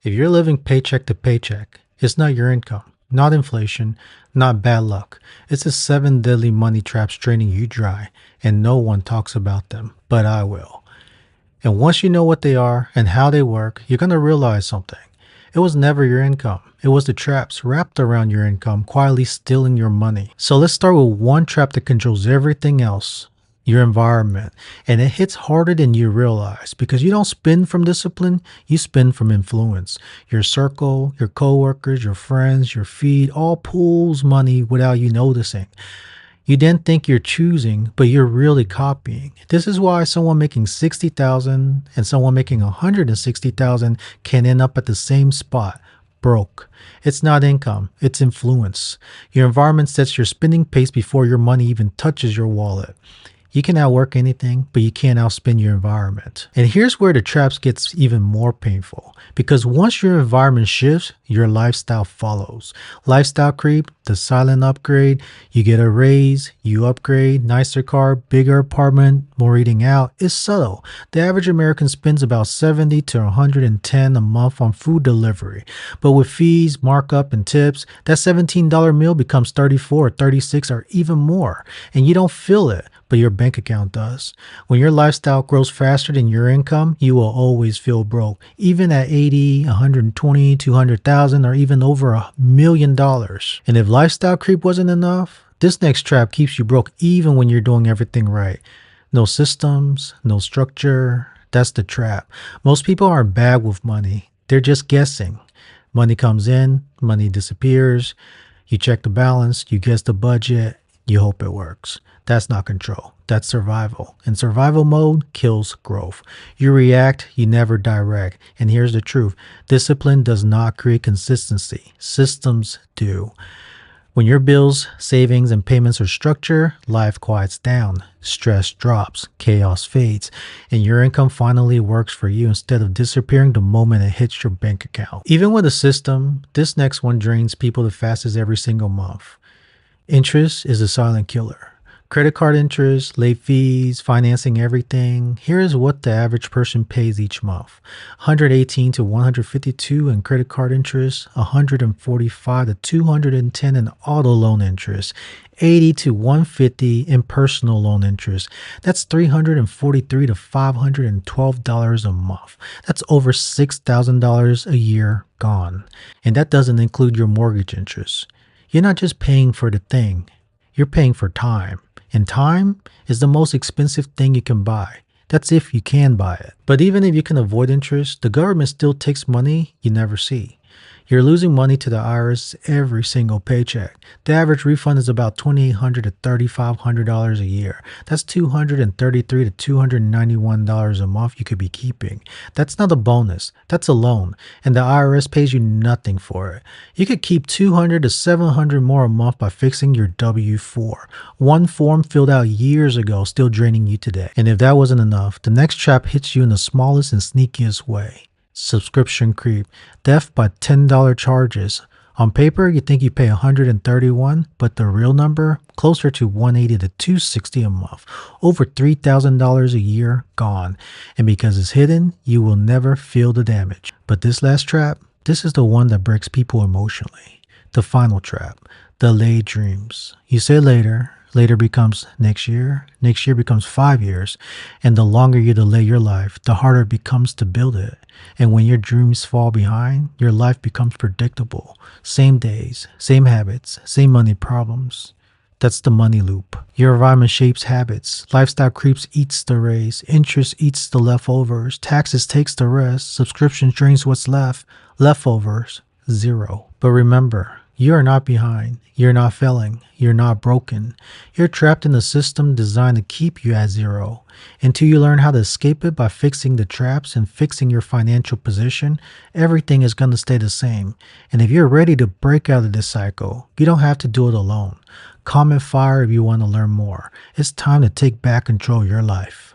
If you're living paycheck to paycheck, it's not your income, not inflation, not bad luck. It's the seven deadly money traps draining you dry, and no one talks about them, but I will. And once you know what they are and how they work, you're going to realize something. It was never your income. It was the traps wrapped around your income, quietly stealing your money. So let's start with one trap that controls everything else, your environment. And it hits harder than you realize because you don't spend from discipline, you spend from influence. Your circle, your coworkers, your friends, your feed all pulls money without you noticing. You then think you're choosing, but you're really copying. This is why someone making 60,000 and someone making 160,000 can end up at the same spot, broke. It's not income, it's influence. Your environment sets your spending pace before your money even touches your wallet. You can outwork anything, but you can't outspend your environment. And here's where the traps gets even more painful. Because once your environment shifts, your lifestyle follows. Lifestyle creep, the silent upgrade, you get a raise, you upgrade, nicer car, bigger apartment, more eating out, is subtle. The average American spends about 70 to 110 a month on food delivery. But with fees, markup, and tips, that $17 meal becomes 34, 36, or even more. And you don't feel it, but your bank account does. When your lifestyle grows faster than your income, you will always feel broke, even at 80, 120, 200,000, or even over $1 million. And if lifestyle creep wasn't enough, this next trap keeps you broke even when you're doing everything right. No systems, no structure. That's the trap. Most people aren't bad with money. They're just guessing. Money comes in, money disappears. You check the balance, you guess the budget, you hope it works. That's not control. That's survival. And survival mode kills growth. You react, you never direct. And here's the truth. Discipline does not create consistency. Systems do. When your bills, savings, and payments are structured, life quiets down. Stress drops. Chaos fades. And your income finally works for you instead of disappearing the moment it hits your bank account. Even with a system, this next one drains people the fastest every single month. Interest is a silent killer. Credit card interest, late fees, financing everything. Here's what the average person pays each month. 118 to 152 in credit card interest, 145 to 210 in auto loan interest, 80 to 150 in personal loan interest. That's $343 to $512 a month. That's over $6,000 a year gone. And that doesn't include your mortgage interest. You're not just paying for the thing, you're paying for time. And time is the most expensive thing you can buy. That's if you can buy it. But even if you can avoid interest, the government still takes money you never see. You're losing money to the IRS every single paycheck. The average refund is about $2,800 to $3,500 a year. That's $233 to $291 a month you could be keeping. That's not a bonus. That's a loan. And the IRS pays you nothing for it. You could keep $200 to $700 more a month by fixing your W-4. One form filled out years ago still draining you today. And if that wasn't enough, the next trap hits you in the smallest and sneakiest way. Subscription creep, theft by $10 charges. On paper, you think you pay $131, but the real number, closer to $180 to $260 a month. Over $3,000 a year gone. And because it's hidden, you will never feel the damage. But this last trap, this is the one that breaks people emotionally. The final trap, delayed dreams. You say later. Later becomes next year becomes 5 years, and the longer you delay your life, the harder it becomes to build it. And when your dreams fall behind, your life becomes predictable. Same days, same habits, same money problems. That's the money loop. Your environment shapes habits. Lifestyle creeps eats the raise. Interest eats the leftovers. Taxes takes the rest. Subscription drains what's left. Leftovers, zero. But remember, you are not behind. You're not failing. You're not broken. You're trapped in a system designed to keep you at zero. Until you learn how to escape it by fixing the traps and fixing your financial position, everything is going to stay the same. And if you're ready to break out of this cycle, you don't have to do it alone. Comment fire if you want to learn more. It's time to take back control of your life.